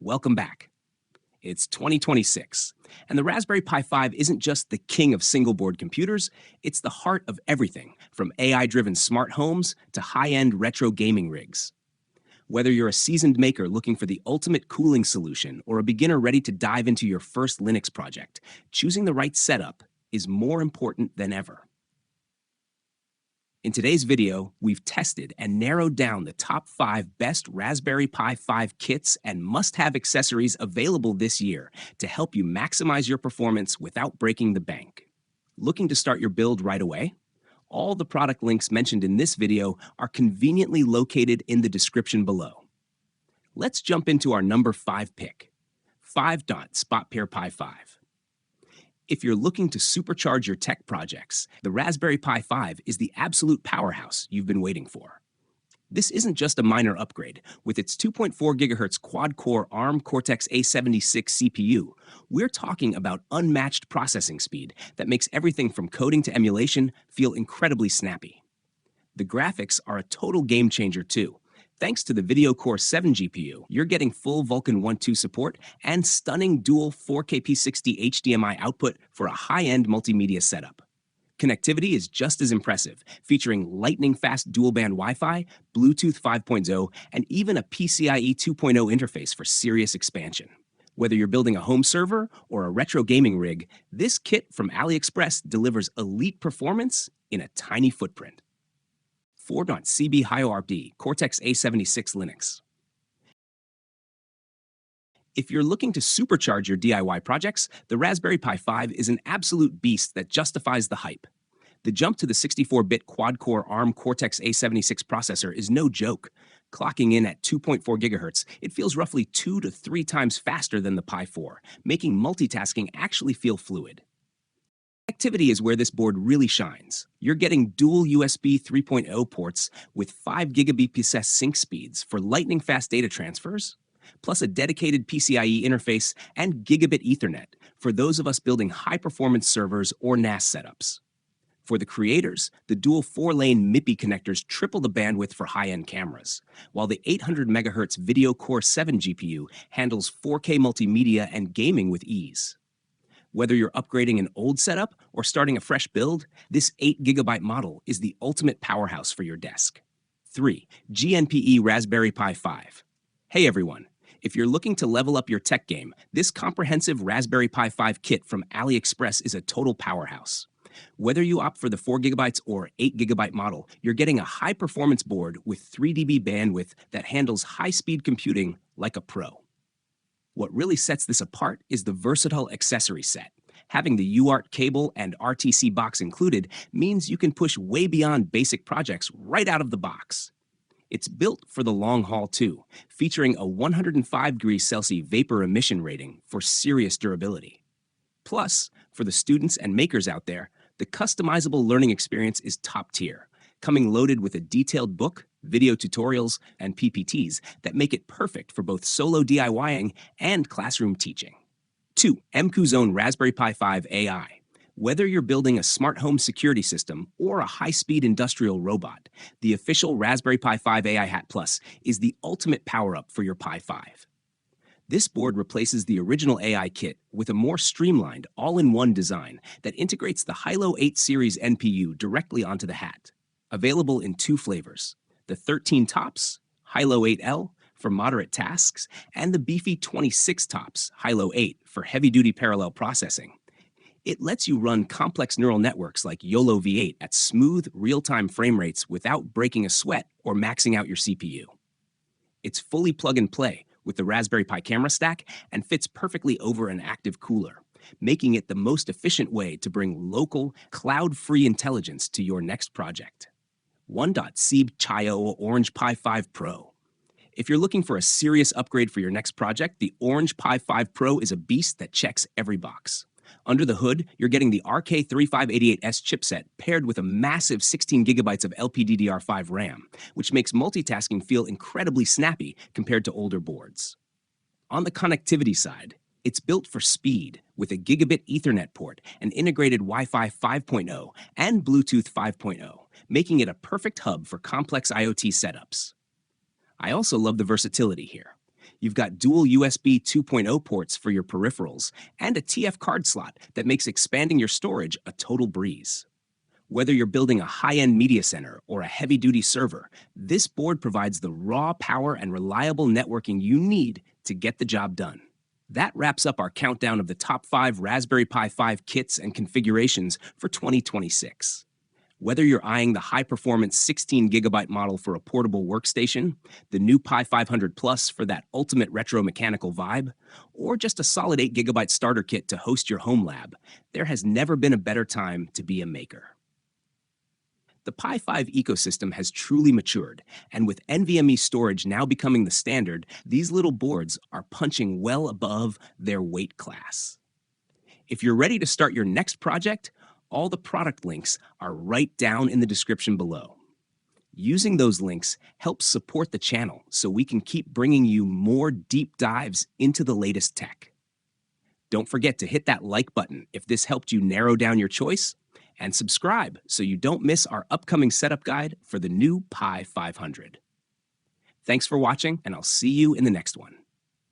Welcome back. It's 2026, and the Raspberry Pi 5 isn't just the king of single-board computers, it's the heart of everything, from AI-driven smart homes to high-end retro gaming rigs. Whether you're a seasoned maker looking for the ultimate cooling solution or a beginner ready to dive into your first Linux project, choosing the right setup is more important than ever. In today's video, we've tested and narrowed down the top 5 best Raspberry Pi 5 kits and must-have accessories available this year to help you maximize your performance without breaking the bank. Looking to start your build right away? All the product links mentioned in this video are conveniently located in the description below. Let's jump into our number 5 pick, 5-dot Spot Pair Pi 5. If you're looking to supercharge your tech projects, the Raspberry Pi 5 is the absolute powerhouse you've been waiting for. This isn't just a minor upgrade. With its 2.4 GHz quad-core ARM Cortex-A76 CPU, we're talking about unmatched processing speed that makes everything from coding to emulation feel incredibly snappy. The graphics are a total game changer too. Thanks to the Video Core 7 GPU, you're getting full Vulkan 1.2 support and stunning dual 4K P60 HDMI output for a high-end multimedia setup. Connectivity is just as impressive, featuring lightning-fast dual-band Wi-Fi, Bluetooth 5.0, and even a PCIe 2.0 interface for serious expansion. Whether you're building a home server or a retro gaming rig, this kit from AliExpress delivers elite performance in a tiny footprint. 4.CB HiORD Cortex-A76 Linux. If you're looking to supercharge your DIY projects, the Raspberry Pi 5 is an absolute beast that justifies the hype. The jump to the 64-bit quad-core ARM Cortex-A76 processor is no joke. Clocking in at 2.4 GHz, it feels roughly 2 to 3 times faster than the Pi 4, making multitasking actually feel fluid. Connectivity is where this board really shines. You're getting dual USB 3.0 ports with 5 Gbps sync speeds for lightning-fast data transfers, plus a dedicated PCIe interface and gigabit Ethernet for those of us building high-performance servers or NAS setups. For the creators, the dual 4-lane MIPI connectors triple the bandwidth for high-end cameras, while the 800 MHz Video Core 7 GPU handles 4K multimedia and gaming with ease. Whether you're upgrading an old setup or starting a fresh build, this 8GB model is the ultimate powerhouse for your desk. 3. GNPE Raspberry Pi 5. Hey everyone! If you're looking to level up your tech game, this comprehensive Raspberry Pi 5 kit from AliExpress is a total powerhouse. Whether you opt for the 4GB or 8GB model, you're getting a high-performance board with 3 dB bandwidth that handles high-speed computing like a pro. What really sets this apart is the versatile accessory set. Having the UART cable and RTC box included means you can push way beyond basic projects right out of the box. It's built for the long haul too, featuring a 105°C vapor emission rating for serious durability. Plus, for the students and makers out there, the customizable learning experience is top tier, coming loaded with a detailed book, video tutorials, and PPTs that make it perfect for both solo DIYing and classroom teaching. 2. MQ's own Raspberry Pi 5 AI. Whether you're building a smart home security system or a high-speed industrial robot, the official Raspberry Pi 5 AI Hat Plus is the ultimate power-up for your Pi 5. This board replaces the original AI kit with a more streamlined, all-in-one design that integrates the Hilo 8 series NPU directly onto the hat. Available in 2 flavors, the 13 tops, Hilo 8L, for moderate tasks, and the beefy 26 tops, Hilo 8, for heavy-duty parallel processing. It lets you run complex neural networks like YOLO V8 at smooth, real-time frame rates without breaking a sweat or maxing out your CPU. It's fully plug-and-play with the Raspberry Pi camera stack and fits perfectly over an active cooler, making it the most efficient way to bring local, cloud-free intelligence to your next project. 1.Seeb Chayo Orange Pi 5 Pro. If you're looking for a serious upgrade for your next project, the Orange Pi 5 Pro is a beast that checks every box. Under the hood, you're getting the RK3588S chipset paired with a massive 16GB of LPDDR5 RAM, which makes multitasking feel incredibly snappy compared to older boards. On the connectivity side, it's built for speed with a gigabit Ethernet port, an integrated Wi-Fi 5.0, and Bluetooth 5.0, making it a perfect hub for complex IoT setups. I also love the versatility here. You've got dual USB 2.0 ports for your peripherals and a TF card slot that makes expanding your storage a total breeze. Whether you're building a high-end media center or a heavy-duty server, this board provides the raw power and reliable networking you need to get the job done. That wraps up our countdown of the top 5 Raspberry Pi 5 kits and configurations for 2026. Whether you're eyeing the high-performance 16GB model for a portable workstation, the new Pi 500 Plus for that ultimate retro mechanical vibe, or just a solid 8GB starter kit to host your home lab, there has never been a better time to be a maker. The Pi 5 ecosystem has truly matured, and with NVMe storage now becoming the standard, these little boards are punching well above their weight class. If you're ready to start your next project, all the product links are right down in the description below. Using those links helps support the channel so we can keep bringing you more deep dives into the latest tech. Don't forget to hit that like button if this helped you narrow down your choice, and subscribe so you don't miss our upcoming setup guide for the new Pi 500. Thanks for watching, and I'll see you in the next one.